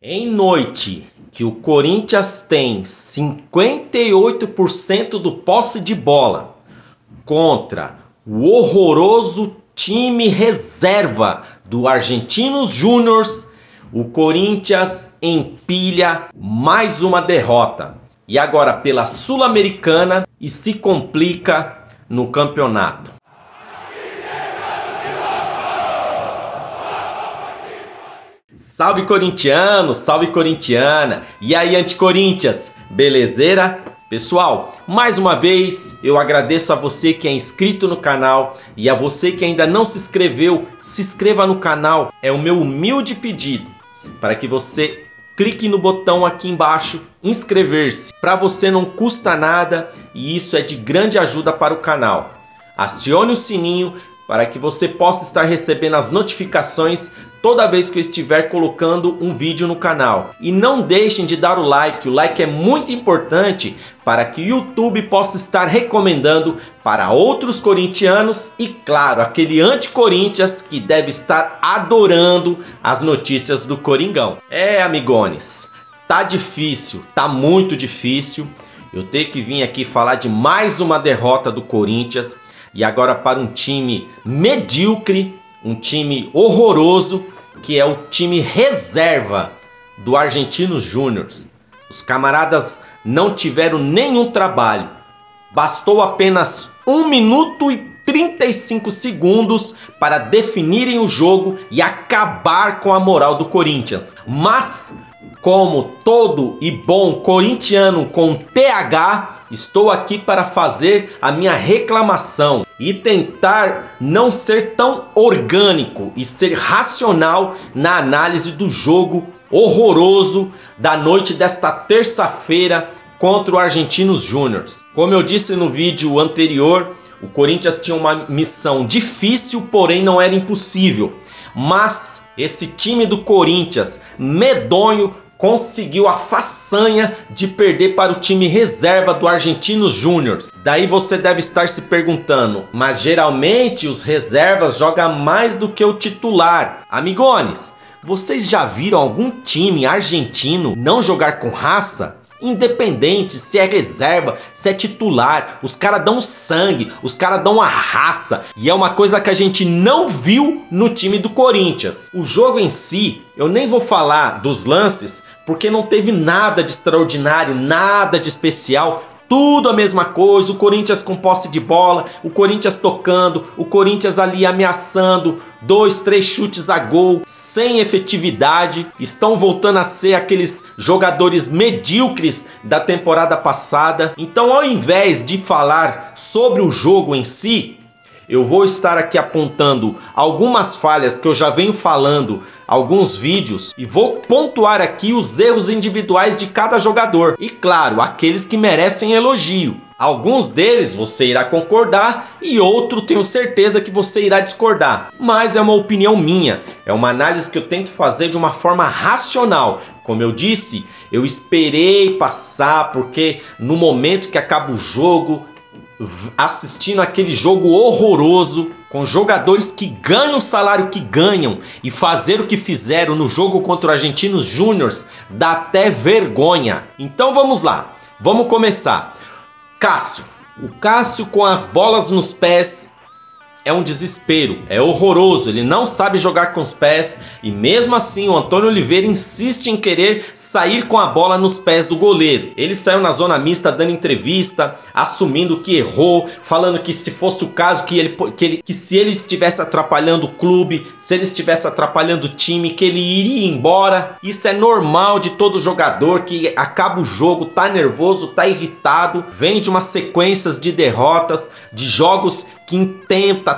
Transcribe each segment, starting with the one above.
Em noite que o Corinthians tem 58% do posse de bola contra o horroroso time reserva do Argentinos Júnior, o Corinthians empilha mais uma derrota. E agora pela Sul-Americana e se complica no campeonato. Salve corintiano, salve corintiana, e aí anti-Corinthians, belezeira? Pessoal, mais uma vez eu agradeço a você que é inscrito no canal e a você que ainda não se inscreveu, se inscreva no canal, é o meu humilde pedido para que você clique no botão aqui embaixo, inscrever-se, para você não custa nada e isso é de grande ajuda para o canal. Acione o sininho para que você possa estar recebendo as notificações toda vez que eu estiver colocando um vídeo no canal. E não deixem de dar o like é muito importante para que o YouTube possa estar recomendando para outros corintianos e, claro, aquele anti-Corinthians que deve estar adorando as notícias do Coringão. Amigones, tá difícil, tá muito difícil eu ter que vir aqui falar de mais uma derrota do Corinthians. E agora para um time medíocre, um time horroroso, que é o time reserva do Argentinos Júnior. Os camaradas não tiveram nenhum trabalho. Bastou apenas 1 minuto e 35 segundos para definirem o jogo e acabar com a moral do Corinthians. Mas, como todo e bom corintiano com TH, estou aqui para fazer a minha reclamação e tentar não ser tão orgânico e ser racional na análise do jogo horroroso da noite desta terça-feira contra o Argentinos Júnior. Como eu disse no vídeo anterior, o Corinthians tinha uma missão difícil, porém não era impossível. Mas esse time do Corinthians, medonho, conseguiu a façanha de perder para o time reserva do Argentinos Júnior. Daí você deve estar se perguntando, mas geralmente os reservas jogam mais do que o titular. Amigones, vocês já viram algum time argentino não jogar com raça? Independente se é reserva, se é titular, os caras dão sangue, os caras dão a raça. E é uma coisa que a gente não viu no time do Corinthians. O jogo em si, eu nem vou falar dos lances, porque não teve nada de extraordinário, nada de especial. Tudo a mesma coisa, o Corinthians com posse de bola, o Corinthians tocando, o Corinthians ali ameaçando, 2, 3 chutes a gol, sem efetividade. Estão voltando a ser aqueles jogadores medíocres da temporada passada. Então, ao invés de falar sobre o jogo em si, eu vou estar aqui apontando algumas falhas que eu já venho falando, alguns vídeos, e vou pontuar aqui os erros individuais de cada jogador. E claro, aqueles que merecem elogio. Alguns deles você irá concordar e outro tenho certeza que você irá discordar. Mas é uma opinião minha, é uma análise que eu tento fazer de uma forma racional. Como eu disse, eu esperei passar porque no momento que acaba o jogo, assistindo aquele jogo horroroso, com jogadores que ganham o salário que ganham e fazer o que fizeram no jogo contra o Argentinos Júnior, dá até vergonha. Então vamos lá, vamos começar. Cássio. O Cássio com as bolas nos pés é um desespero, é horroroso, ele não sabe jogar com os pés e mesmo assim o Antônio Oliveira insiste em querer sair com a bola nos pés do goleiro. Ele saiu na zona mista dando entrevista, assumindo que errou, falando que se fosse o caso que se ele estivesse atrapalhando o clube, se ele estivesse atrapalhando o time, que ele iria embora. Isso é normal de todo jogador que acaba o jogo, tá nervoso, tá irritado, vem de umas sequências de derrotas, de jogos que tenta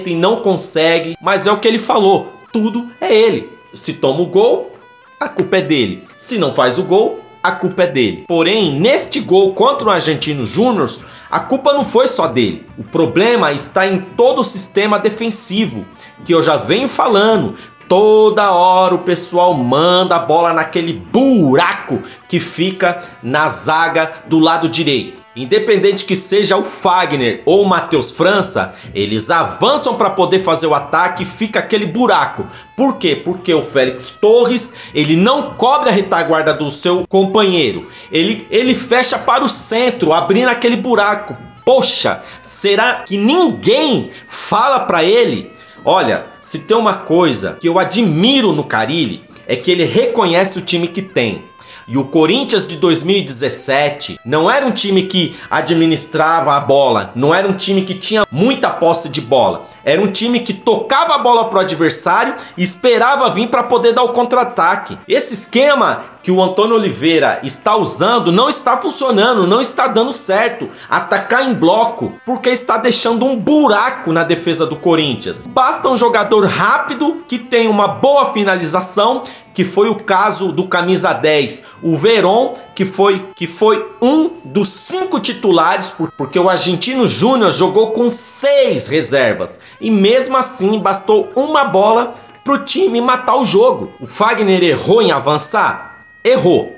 e não consegue, mas é o que ele falou, tudo é ele. Se toma o gol, a culpa é dele. Se não faz o gol, a culpa é dele. Porém, neste gol contra o Argentinos Júnior, a culpa não foi só dele. O problema está em todo o sistema defensivo, que eu já venho falando. Toda hora o pessoal manda a bola naquele buraco que fica na zaga do lado direito. Independente que seja o Fagner ou o Matheus França, eles avançam para poder fazer o ataque e fica aquele buraco. Por quê? Porque o Félix Torres, ele não cobre a retaguarda do seu companheiro. Ele fecha para o centro, abrindo aquele buraco. Poxa, será que ninguém fala para ele? Olha, se tem uma coisa que eu admiro no Carille, é que ele reconhece o time que tem. E o Corinthians de 2017 não era um time que administrava a bola, não era um time que tinha muita posse de bola. Era um time que tocava a bola pro adversário e esperava vir para poder dar o contra-ataque. Esse esquema que o Antônio Oliveira está usando não está funcionando, não está dando certo. Atacar em bloco, porque está deixando um buraco na defesa do Corinthians. Basta um jogador rápido que tenha uma boa finalização, que foi o caso do camisa 10, o Veron, que foi um dos 5 titulares, porque o Argentino Júnior jogou com 6 reservas. E mesmo assim bastou uma bola para o time matar o jogo. O Fagner errou em avançar? Errou.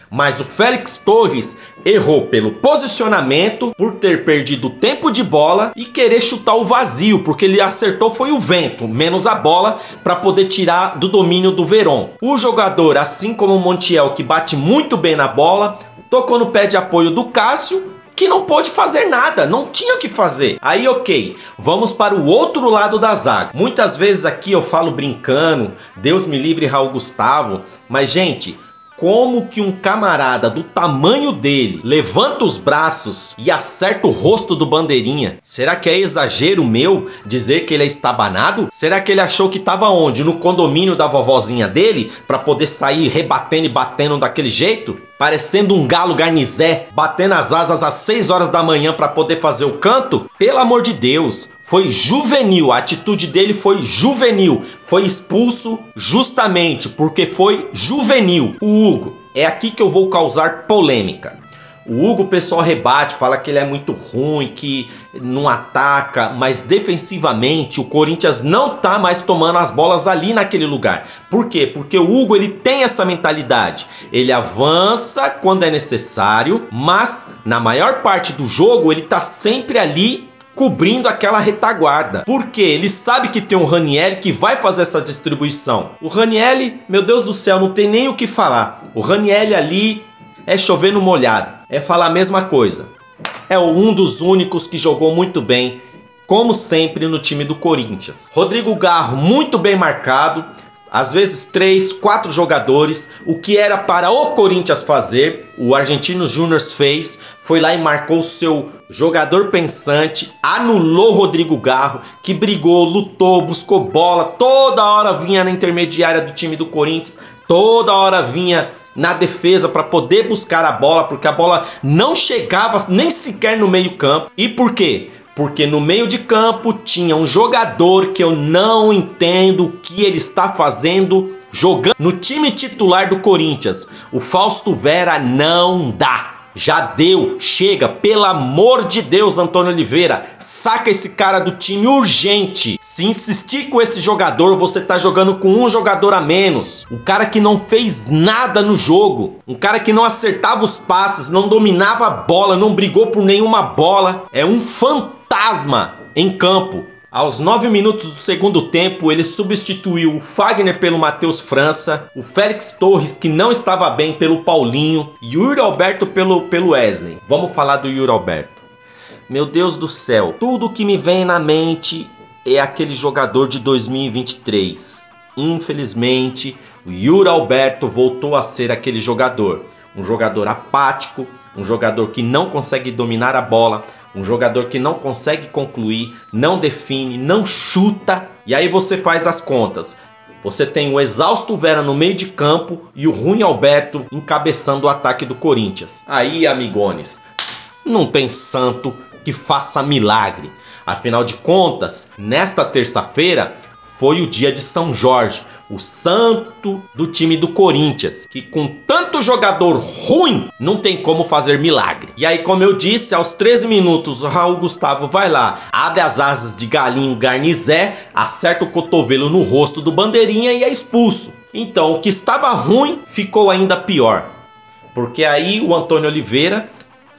Mas o Félix Torres errou pelo posicionamento, por ter perdido tempo de bola e querer chutar o vazio, porque ele acertou foi o vento, menos a bola, para poder tirar do domínio do Veron. O jogador, assim como o Montiel, que bate muito bem na bola, tocou no pé de apoio do Cássio, que não pôde fazer nada, não tinha o que fazer. Aí ok, vamos para o outro lado da zaga. Muitas vezes aqui eu falo brincando, Deus me livre Raul Gustavo, mas gente, como que um camarada do tamanho dele levanta os braços e acerta o rosto do Bandeirinha? Será que é exagero meu dizer que ele é estabanado? Será que ele achou que estava onde? No condomínio da vovozinha dele? Para poder sair rebatendo e batendo daquele jeito? Parecendo um galo garnizé, batendo as asas às 6 horas da manhã para poder fazer o canto? Pelo amor de Deus, foi juvenil, a atitude dele foi juvenil. Foi expulso justamente porque foi juvenil. O Hugo, é aqui que eu vou causar polêmica. O Hugo, o pessoal rebate, fala que ele é muito ruim, que não ataca, mas defensivamente o Corinthians não tá mais tomando as bolas ali naquele lugar. Por quê? Porque o Hugo, ele tem essa mentalidade. Ele avança quando é necessário, mas na maior parte do jogo ele tá sempre ali cobrindo aquela retaguarda. Por quê? Ele sabe que tem um Ranieri que vai fazer essa distribuição. O Ranieri, meu Deus do céu, não tem nem o que falar. O Ranieri ali é chover no molhado, é falar a mesma coisa. É um dos únicos que jogou muito bem, como sempre, no time do Corinthians. Rodrigo Garro, muito bem marcado, às vezes 3, 4 jogadores, o que era para o Corinthians fazer, o Argentino Júnior fez, foi lá e marcou o seu jogador pensante, anulou Rodrigo Garro, que brigou, lutou, buscou bola, toda hora vinha na intermediária do time do Corinthians, toda hora vinha na defesa para poder buscar a bola, porque a bola não chegava nem sequer no meio campo. E por quê? Porque no meio de campo tinha um jogador que eu não entendo o que ele está fazendo jogando no time titular do Corinthians. O Fausto Vera não dá. Já deu, chega, pelo amor de Deus, Antônio Oliveira, saca esse cara do time urgente. Se insistir com esse jogador, você tá jogando com um jogador a menos. Um cara que não fez nada no jogo, um cara que não acertava os passes, não dominava a bola, não brigou por nenhuma bola. É um fantasma em campo. Aos 9 minutos do segundo tempo, ele substituiu o Fagner pelo Matheus França, o Félix Torres, que não estava bem, pelo Paulinho, e o Yuri Alberto pelo Wesley. Vamos falar do Yuri Alberto. Meu Deus do céu, tudo que me vem na mente é aquele jogador de 2023. Infelizmente, o Yuri Alberto voltou a ser aquele jogador. Um jogador apático, um jogador que não consegue dominar a bola, um jogador que não consegue concluir, não define, não chuta. E aí você faz as contas. Você tem o exausto Vera no meio de campo e o ruim Alberto encabeçando o ataque do Corinthians. Aí, amigones, não tem santo que faça milagre. Afinal de contas, nesta terça-feira foi o dia de São Jorge, o santo do time do Corinthians, que com tanto jogador ruim, não tem como fazer milagre. E aí, como eu disse, aos 13 minutos, o Raul Gustavo vai lá, abre as asas de galinho garnizé, acerta o cotovelo no rosto do Bandeirinha e é expulso. Então, o que estava ruim ficou ainda pior, porque aí o Antônio Oliveira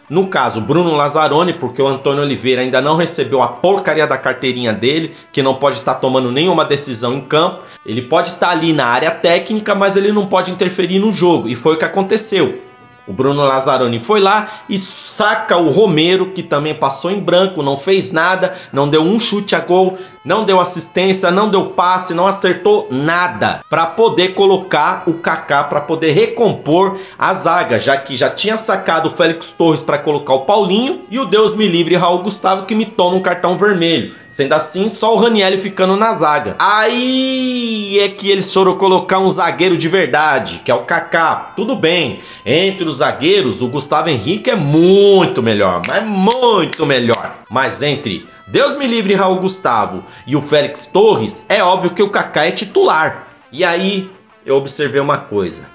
No caso, Bruno Lazzaroni, porque o Antônio Oliveira ainda não recebeu a porcaria da carteirinha dele, que não pode estar tomando nenhuma decisão em campo. Ele pode estar ali na área técnica, mas ele não pode interferir no jogo. E foi o que aconteceu. O Bruno Lazzaroni foi lá e saca o Romero, que também passou em branco, não fez nada, não deu um chute a gol, não deu assistência, não deu passe, não acertou nada para poder colocar o Kaká, para poder recompor a zaga, já que já tinha sacado o Félix Torres para colocar o Paulinho e o Deus me livre Raul Gustavo, que me toma um cartão vermelho. Sendo assim, só o Ranieri ficando na zaga. Aí é que eles foram colocar um zagueiro de verdade, que é o Kaká. Tudo bem, entre os zagueiros, o Gustavo Henrique é muito melhor, mas muito melhor. Mas entre Deus me livre Raul Gustavo e o Félix Torres, é óbvio que o Kaká é titular. E aí eu observei uma coisa.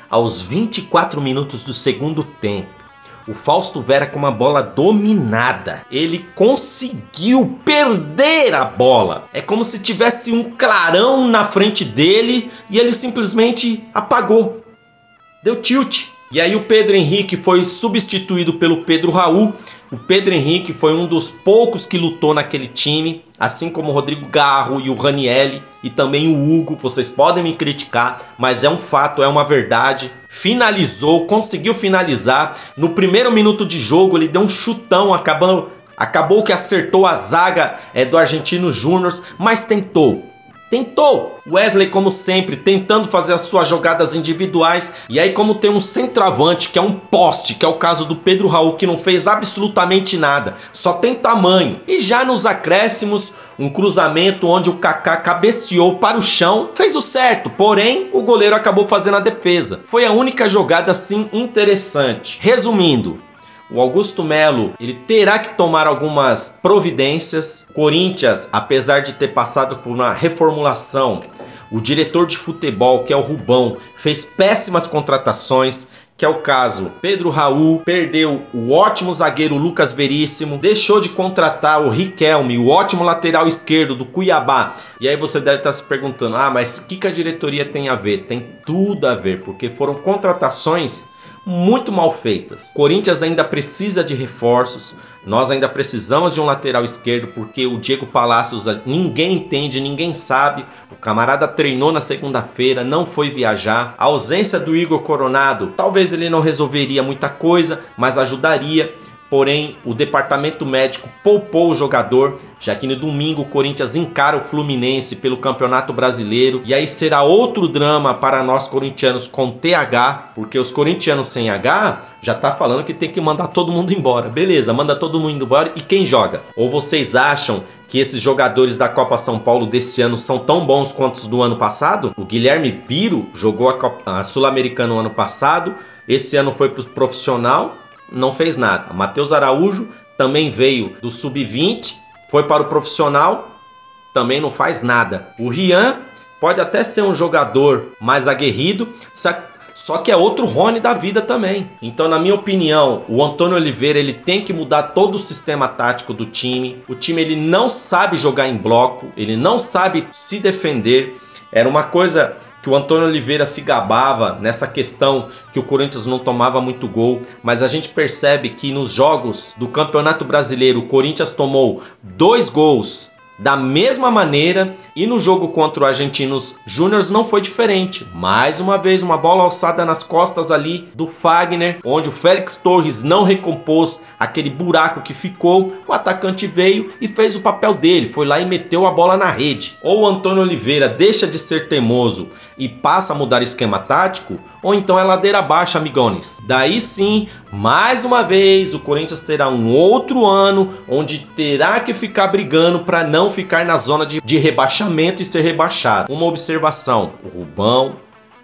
Aos 24 minutos do segundo tempo, o Fausto Vera com uma bola dominada, ele conseguiu perder a bola. É como se tivesse um clarão na frente dele e ele simplesmente apagou. Deu tilt. E aí o Pedro Henrique foi substituído pelo Pedro Raul. O Pedro Henrique foi um dos poucos que lutou naquele time, assim como o Rodrigo Garro e o Ranieri e também o Hugo. Vocês podem me criticar, mas é um fato, é uma verdade. Finalizou, conseguiu finalizar. No primeiro minuto de jogo ele deu um chutão, acabou que acertou a zaga do Argentinos Júnior, mas tentou. Wesley, como sempre, tentando fazer as suas jogadas individuais. E aí, como tem um centroavante, que é um poste, que é o caso do Pedro Raul, que não fez absolutamente nada, só tem tamanho. E já nos acréscimos, um cruzamento onde o Kaká cabeceou para o chão, fez o certo, porém o goleiro acabou fazendo a defesa. Foi a única jogada assim interessante. Resumindo, o Augusto Melo, ele terá que tomar algumas providências. Corinthians, apesar de ter passado por uma reformulação, o diretor de futebol, que é o Rubão, fez péssimas contratações, que é o caso Pedro Raul, perdeu o ótimo zagueiro Lucas Veríssimo, deixou de contratar o Riquelme, o ótimo lateral esquerdo do Cuiabá. E aí você deve estar se perguntando, mas o que a diretoria tem a ver? Tem tudo a ver, porque foram contratações muito mal feitas. Corinthians ainda precisa de reforços. Nós ainda precisamos de um lateral esquerdo, porque o Diego Palacios ninguém entende, ninguém sabe. O camarada treinou na segunda-feira, não foi viajar. A ausência do Igor Coronado, talvez ele não resolveria muita coisa, mas ajudaria. Porém, o departamento médico poupou o jogador, já que no domingo o Corinthians encara o Fluminense pelo Campeonato Brasileiro. E aí será outro drama para nós corintianos com TH, porque os corintianos sem H já tá falando que tem que mandar todo mundo embora. Beleza, manda todo mundo embora e quem joga? Ou vocês acham que esses jogadores da Copa São Paulo desse ano são tão bons quanto os do ano passado? O Guilherme Biro jogou a Sul-Americana no ano passado, esse ano foi pro profissional, não fez nada. Matheus Araújo também veio do sub-20, foi para o profissional, também não faz nada. O Rian pode até ser um jogador mais aguerrido, só que é outro Rony da vida também. Então, na minha opinião, o Antônio Oliveira ele tem que mudar todo o sistema tático do time. O time ele não sabe jogar em bloco, ele não sabe se defender. Era uma coisa que o Antônio Oliveira se gabava nessa questão que o Corinthians não tomava muito gol, mas a gente percebe que nos jogos do Campeonato Brasileiro o Corinthians tomou 2 gols da mesma maneira e no jogo contra o Argentinos Júnior não foi diferente. Mais uma vez uma bola alçada nas costas ali do Fagner, onde o Félix Torres não recompôs aquele buraco que ficou, o atacante veio e fez o papel dele, foi lá e meteu a bola na rede. Ou o Antônio Oliveira deixa de ser teimoso e passa a mudar esquema tático, ou então é ladeira abaixo, amigones. Daí sim, mais uma vez, o Corinthians terá um outro ano onde terá que ficar brigando para não ficar na zona de rebaixamento e ser rebaixado. Uma observação, o Rubão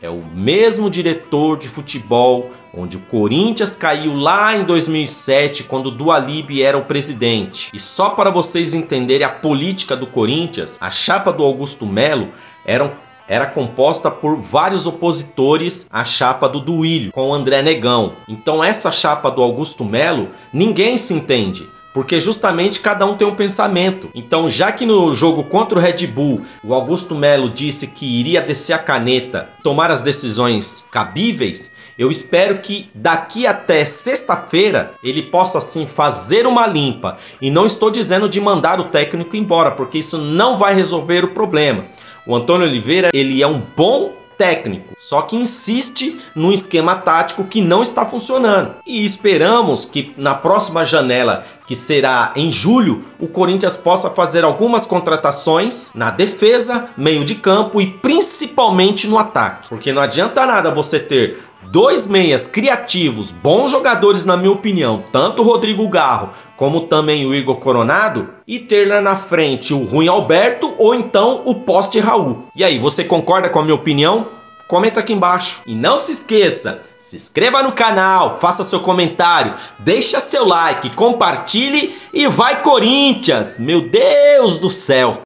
é o mesmo diretor de futebol onde o Corinthians caiu lá em 2007, quando o Dualib era o presidente. E só para vocês entenderem a política do Corinthians, a chapa do Augusto Melo era composta por vários opositores à chapa do Duílio, com o André Negão. Então essa chapa do Augusto Melo, ninguém se entende. porque justamente cada um tem um pensamento. Então, já que no jogo contra o Red Bull, o Augusto Melo disse que iria descer a caneta, tomar as decisões cabíveis, eu espero que daqui até sexta-feira ele possa sim fazer uma limpa. E não estou dizendo de mandar o técnico embora, porque isso não vai resolver o problema. O Antônio Oliveira, ele é um bom técnico, só que insiste num esquema tático que não está funcionando. E esperamos que na próxima janela, que será em julho, o Corinthians possa fazer algumas contratações na defesa, meio de campo e principalmente no ataque. Porque não adianta nada você ter dois meias criativos, bons jogadores na minha opinião, tanto o Rodrigo Garro como também o Igor Coronado, e ter lá na frente o Rui Alberto ou então o Poste Raul. E aí, você concorda com a minha opinião? Comenta aqui embaixo. E não se esqueça, se inscreva no canal, faça seu comentário, deixa seu like, compartilhe e vai Corinthians! Meu Deus do céu!